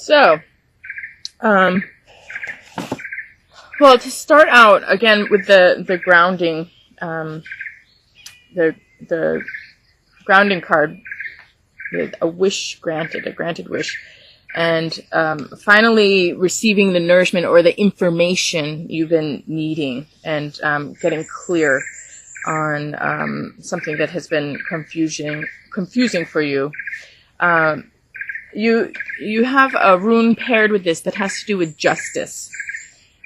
So, um, well, to start out again with the grounding, the grounding card with a wish granted, a granted wish, and finally receiving the nourishment or the information you've been needing, and getting clear on something that has been confusing for you. You have a rune paired with this that has to do with justice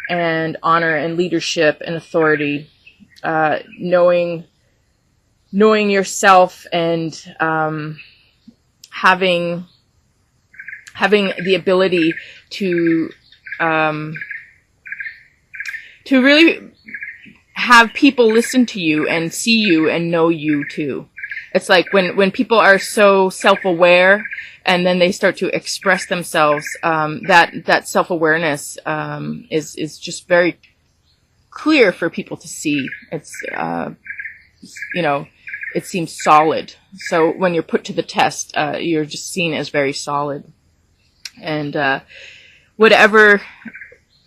and honor and leadership and authority, knowing yourself, and having the ability to really have people listen to you and see you and know you too. It's like when people are so self-aware and then they start to express themselves, that self-awareness is just very clear for people to see. It's it seems solid. So when you're put to the test, you're just seen as very solid. And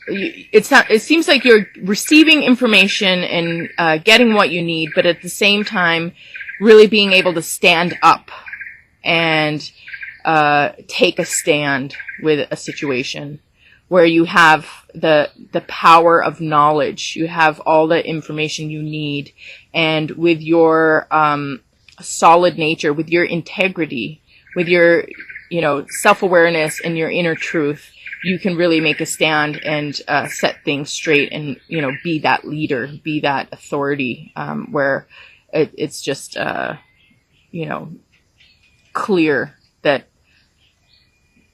it seems like you're receiving information and getting what you need, but at the same time, really being able to stand up and take a stand with a situation where you have the power of knowledge. You have all the information you need, and with your solid nature, with your integrity, with your self-awareness and your inner truth, you can really make a stand and set things straight, and be that leader, be that authority, where it's just clear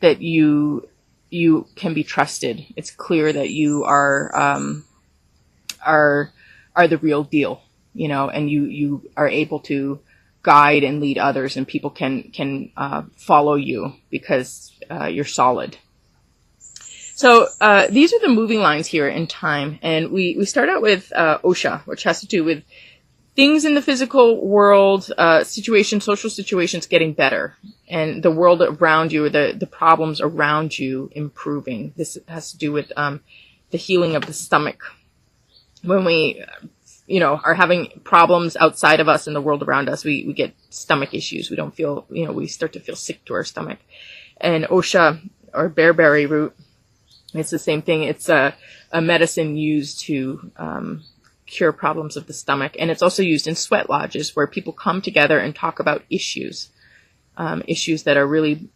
that you can be trusted. It's clear that you are the real deal, and you are able to guide and lead others, and people can follow you because you're solid. So these are the moving lines here in time, and we start out with Osha, which has to do with things in the physical world, social situations getting better, and the world around you, or the problems around you improving. This has to do with the healing of the stomach. When we are having problems outside of us in the world around us, we get stomach issues. We don't feel, we start to feel sick to our stomach. And Osha, or bearberry root, it's the same thing. It's a medicine used to cure problems of the stomach. And it's also used in sweat lodges, where people come together and talk about issues that are really,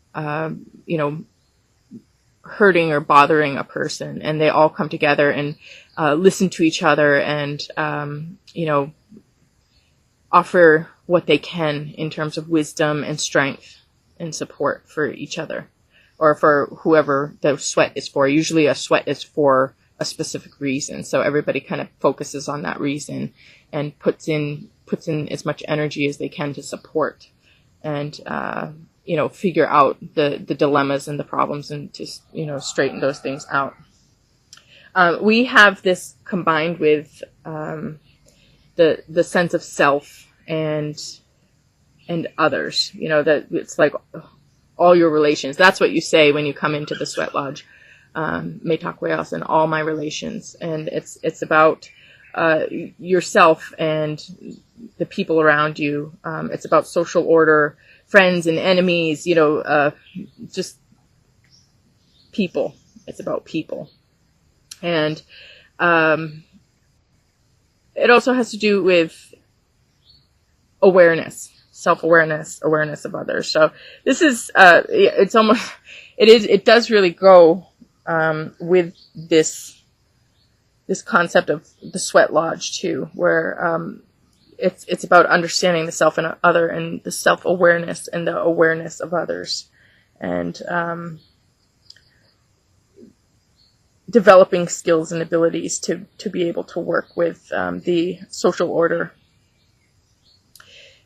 hurting or bothering a person. And they all come together and listen to each other and, offer what they can in terms of wisdom and strength and support for each other, or for whoever the sweat is for. Usually a sweat is for a specific reason. So everybody kind of focuses on that reason and puts in as much energy as they can to support and, figure out the dilemmas and the problems, and to, straighten those things out. We have this combined with, the sense of self and others, that it's like all your relations. That's what you say when you come into the sweat lodge. Metakweos, and all my relations. And it's about, yourself and the people around you. It's about social order, friends and enemies, just people. It's about people. And, it also has to do with awareness, self-awareness, awareness of others. So this is, it does really go, with this concept of the sweat lodge too, where, it's about understanding the self and other, and the self-awareness and the awareness of others, and, developing skills and abilities to be able to work with, the social order.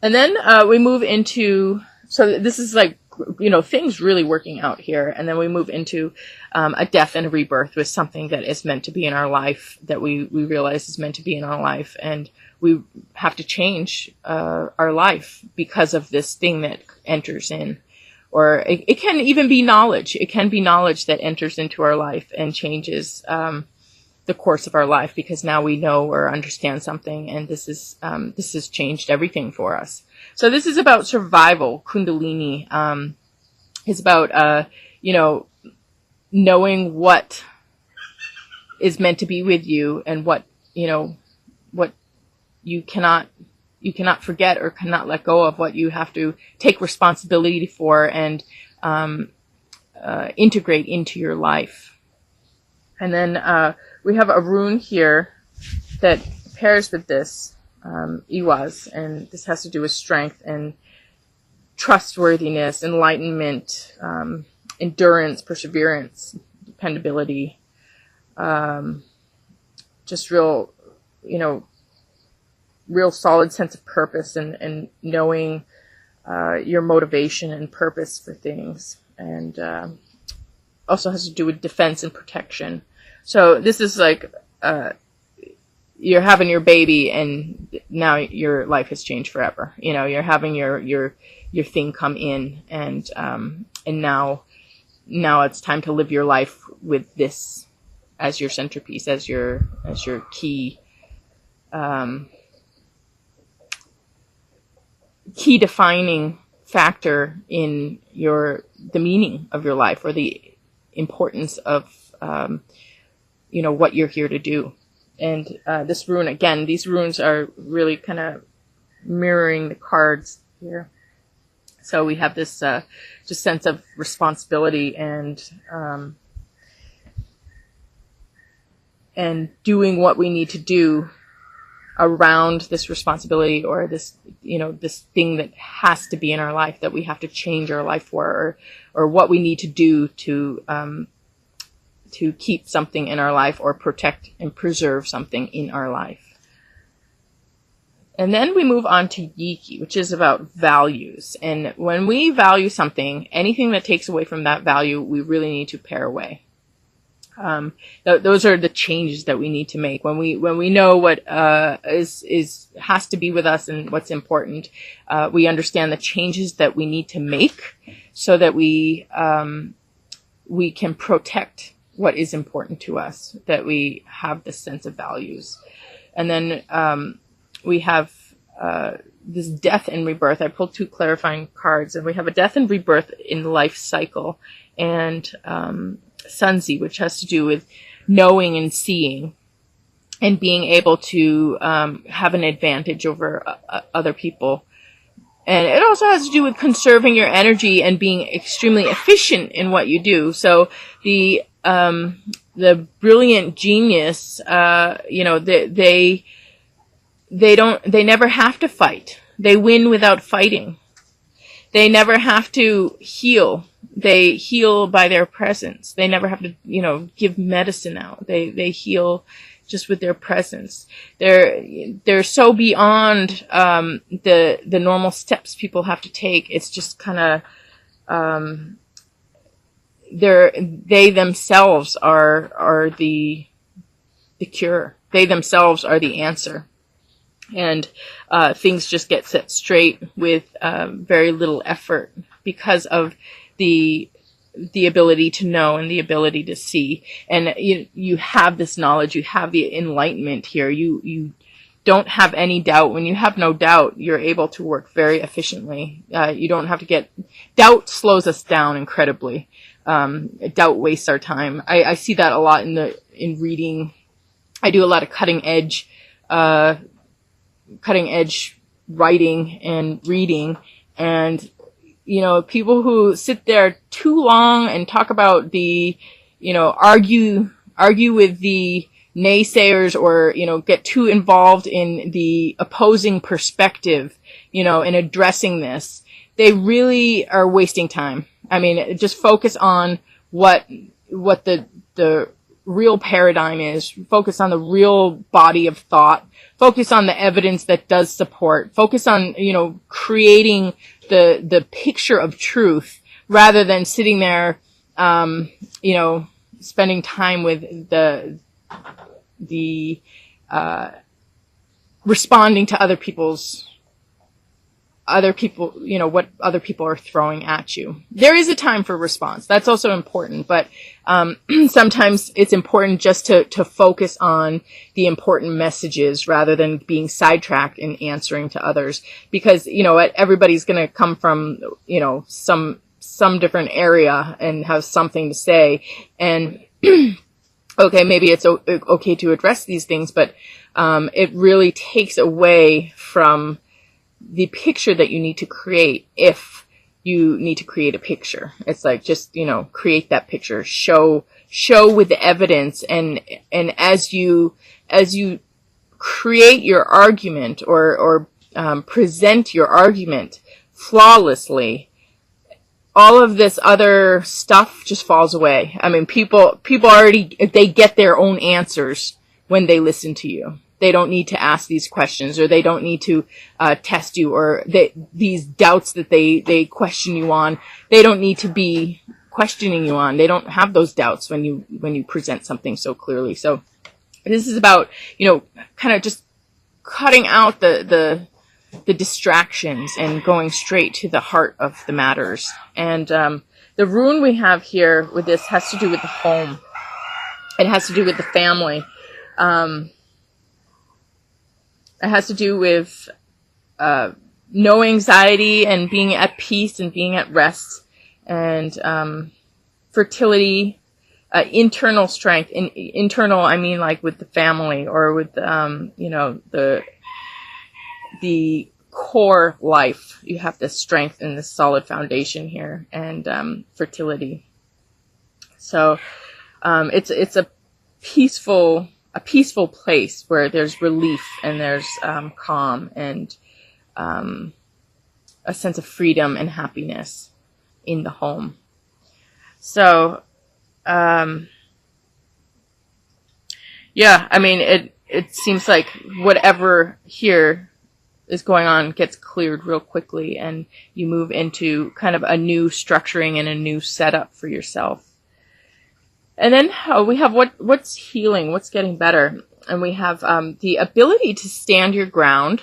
And then, we move into, so this is like, things really working out here. And then we move into a death and a rebirth with something that is meant to be in our life, that we realize is meant to be in our life. And we have to change our life because of this thing that enters in, or it can even be knowledge. It can be knowledge that enters into our life and changes the course of our life, because now we know or understand something, and this has changed everything for us. So this is about survival. Kundalini is about knowing what is meant to be with you, and what you cannot forget or cannot let go of, what you have to take responsibility for and integrate into your life. And then we have a rune here that pairs with this, Iwaz, and this has to do with strength and trustworthiness, enlightenment, endurance, perseverance, dependability, just real solid sense of purpose and knowing your motivation and purpose for things. And also has to do with defense and protection. So this is like you're having your baby, and now your life has changed forever. You're having your thing come in, and now it's time to live your life with this as your centerpiece, as your key defining factor in the meaning of your life, or the importance of what you're here to do. And this rune, again, these runes are really kind of mirroring the cards here. So we have this just sense of responsibility and doing what we need to do around this responsibility, or this thing that has to be in our life, that we have to change our life for, or what we need to do to keep something in our life, or protect and preserve something in our life. And then we move on to Yiki, which is about values. And when we value something, anything that takes away from that value, we really need to pare away. Those are the changes that we need to make when we know what has to be with us and what's important. We understand the changes that we need to make so that we can protect what is important to us, that we have this sense of values. And then we have this death and rebirth. I pulled 2 clarifying cards, and we have a death and rebirth in the life cycle, and Sunzi, which has to do with knowing and seeing and being able to have an advantage over other people. And it also has to do with conserving your energy and being extremely efficient in what you do. So the brilliant genius, they never have to fight. They win without fighting. They never have to heal. They heal by their presence. They never have to, give medicine out. They heal just with their presence. They're so beyond the normal steps people have to take. It's just kind of they themselves are the cure. They themselves are the answer. And things just get set straight with very little effort, because of the ability to know and the ability to see. And you have this knowledge, you have the enlightenment here. You don't have any doubt. When you have no doubt, you're able to work very efficiently. You don't have to doubt slows us down incredibly. Doubt wastes our time. I see that a lot in reading. I do a lot of cutting edge writing and reading, and people who sit there too long and talk about argue with the naysayers, or get too involved in the opposing perspective, in addressing this, they really are wasting time. I mean, just focus on what the real paradigm is. Focus on the real body of thought. Focus on the evidence that does support. Focus on, creating the picture of truth, rather than sitting there, spending time with the responding to other people's other people, what other people are throwing at you. There is a time for response. That's also important, but sometimes it's important just to focus on the important messages rather than being sidetracked in answering to others, because, everybody's going to come from, some different area and have something to say. And okay, maybe it's okay to address these things, but it really takes away from the picture that you need to create. If you need to create a picture, it's like, just, create that picture, show with the evidence. And as you create your argument or present your argument flawlessly, all of this other stuff just falls away. I mean, people already, they get their own answers when they listen to you. They don't need to ask these questions, or they don't need to test you, or these doubts that they question you on. They don't need to be questioning you on. They don't have those doubts when you present something so clearly. So this is about, kind of just cutting out the distractions and going straight to the heart of the matters. And the rune we have here with this has to do with the home. It has to do with the family. It has to do with no anxiety and being at peace and being at rest, and fertility, internal strength. Internal, I mean, like with the family, or with the core life. You have this strength and this solid foundation here, and fertility. So it's a peaceful place where there's relief and there's calm and a sense of freedom and happiness in the home. So yeah, I mean, it seems like whatever here is going on gets cleared real quickly, and you move into kind of a new structuring and a new setup for yourself. And then we have what's healing, what's getting better. And we have the ability to stand your ground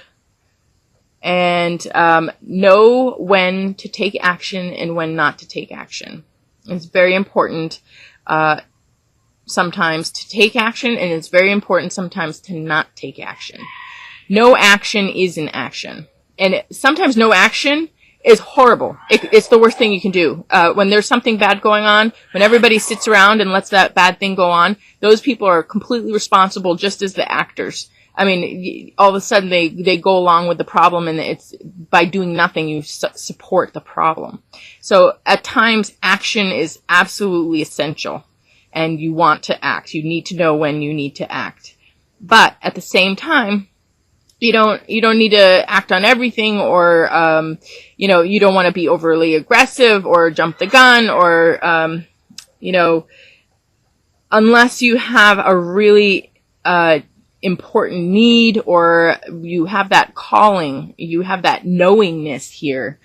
and know when to take action and when not to take action. It's very important sometimes to take action, and it's very important sometimes to not take action. No action is an action. And sometimes no action is horrible. It's the worst thing you can do. When there's something bad going on, when everybody sits around and lets that bad thing go on, those people are completely responsible, just as the actors. I mean, all of a sudden they go along with the problem, and it's by doing nothing, you support the problem. So at times, action is absolutely essential, and you want to act. You need to know when you need to act. But at the same time, you don't need to act on everything, or, you don't want to be overly aggressive or jump the gun, or, unless you have a really, important need, or you have that calling, you have that knowingness here,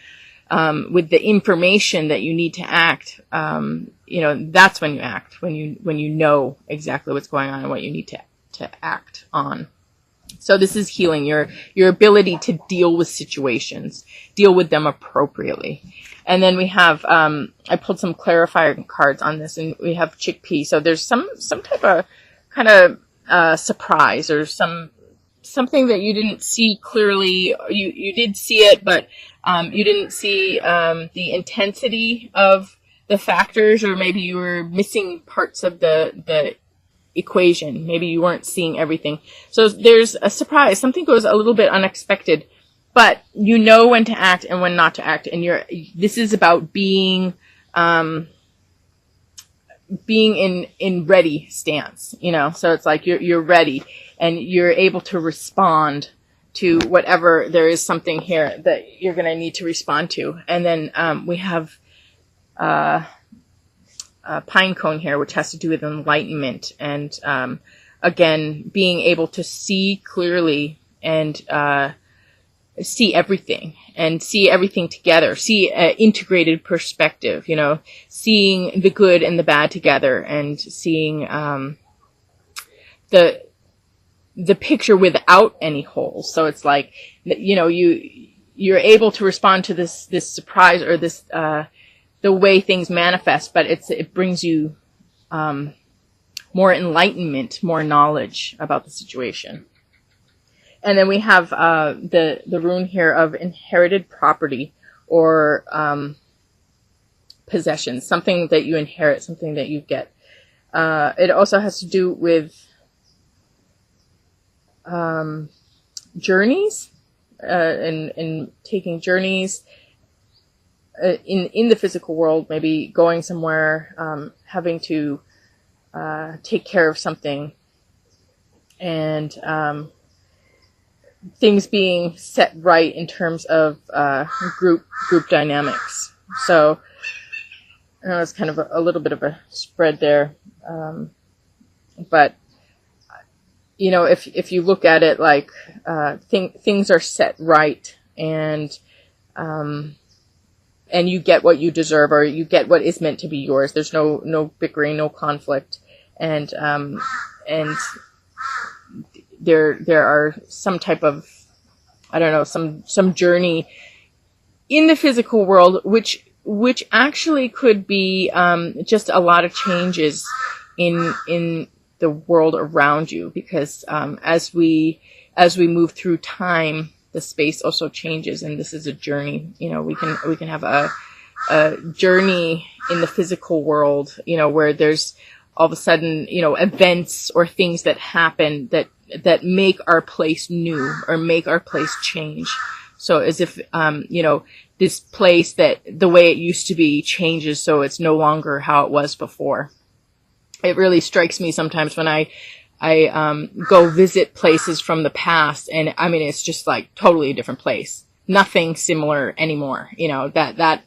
with the information that you need to act. That's when you act, when you know exactly what's going on and what you need to act on. So this is healing, your ability to deal with situations, deal with them appropriately. And then we have, I pulled some clarifier cards on this, and we have chickpea. So there's some type of kind of surprise, or something that you didn't see clearly. You did see it, but you didn't see the intensity of the factors, or maybe you were missing parts of the equation. Maybe you weren't seeing everything. So there's a surprise. Something goes a little bit unexpected, but you know when to act and when not to act. And this is about being in ready stance, so it's like you're ready, and you're able to respond to whatever there is something here that you're going to need to respond to. And then we have pine cone here, which has to do with enlightenment, and again, being able to see clearly and see everything together, see an integrated perspective, seeing the good and the bad together, and seeing the picture without any holes. So it's like, you you're able to respond to this surprise or this the way things manifest, but it brings you more enlightenment, more knowledge about the situation. And then we have the rune here of inherited property or possessions, something that you inherit, something that you get. It also has to do with journeys and taking journeys in the physical world, maybe going somewhere, having to take care of something, and things being set right in terms of group dynamics. So I know it's kind of a little bit of a spread there, but you know, if you look at it like things are set right, and you get what you deserve, or you get what is meant to be yours. There's no bickering, no conflict, and there are some type of, I don't know, some journey in the physical world, which actually could be just a lot of changes in the world around you, because as we move through time, the space also changes, and this is a journey. You know, we can have a journey in the physical world, you know, where there's all of a sudden, you know, events or things that happen that make our place new or make our place change. So as if, you know, this place that the way it used to be changes, so it's no longer how it was before. It really strikes me sometimes when I go visit places from the past, and I mean, it's just like totally a different place. Nothing similar anymore. You know, that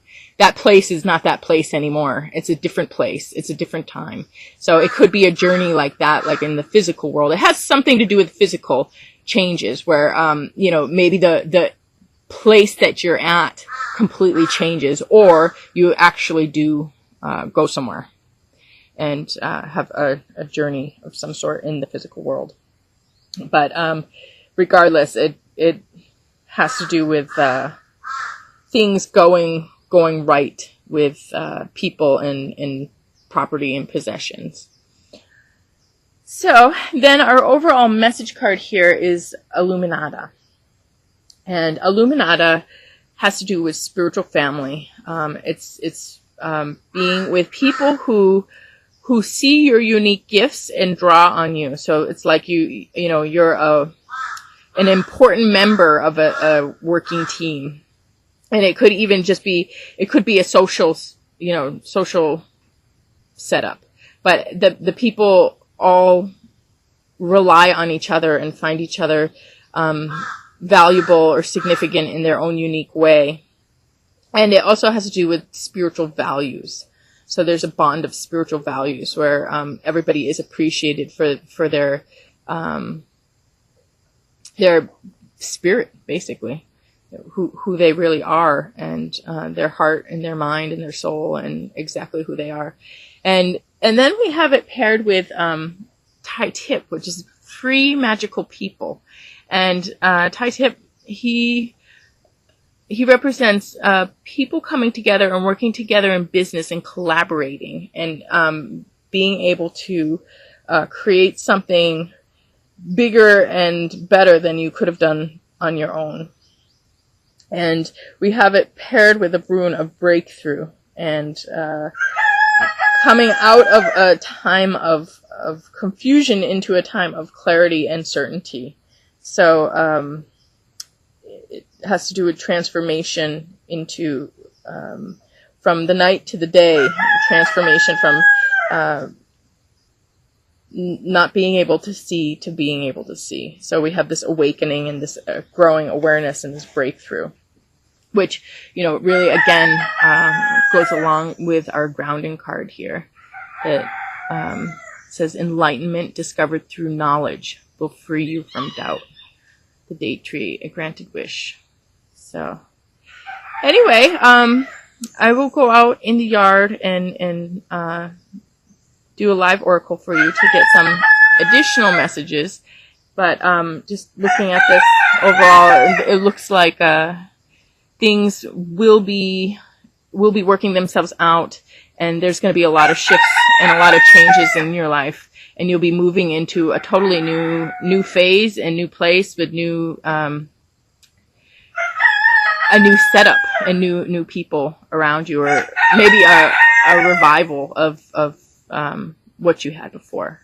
place is not that place anymore. It's a different place. It's a different time. So it could be a journey like that, like in the physical world. It has something to do with physical changes where, you know, maybe the place that you're at completely changes, or you actually do, go somewhere and, have a journey of some sort in the physical world. But, regardless, it has to do with, things going right with people and property and possessions. So then our overall message card here is Illuminata. And Illuminata has to do with spiritual family. It's being with people who see your unique gifts and draw on you. So it's like you know, you're an important member of a working team. And it could even just be, it could be a social setup. But the people all rely on each other and find each other valuable or significant in their own unique way. And it also has to do with spiritual values. So there's a bond of spiritual values where everybody is appreciated for their spirit, basically. Who they really are, and their heart and their mind and their soul, and exactly who they are. And then we have it paired with Tai Tip, which is free magical people. And Tai Tip, he represents people coming together and working together in business and collaborating, and being able to create something bigger and better than you could have done on your own. And we have it paired with a rune of breakthrough, and coming out of a time of confusion into a time of clarity and certainty. So it has to do with transformation into from the night to the day, transformation from not being able to see to being able to see. So we have this awakening and this growing awareness and this breakthrough, which, you know, really, again, goes along with our grounding card here. It says, enlightenment discovered through knowledge will free you from doubt. The date tree, a granted wish. So, anyway, I will go out in the yard and do a live oracle for you to get some additional messages. But just looking at this overall, it looks like things will be working themselves out, and there's going to be a lot of shifts and a lot of changes in your life, and you'll be moving into a totally new phase and new place with a new setup and new people around you, or maybe a revival of what you had before.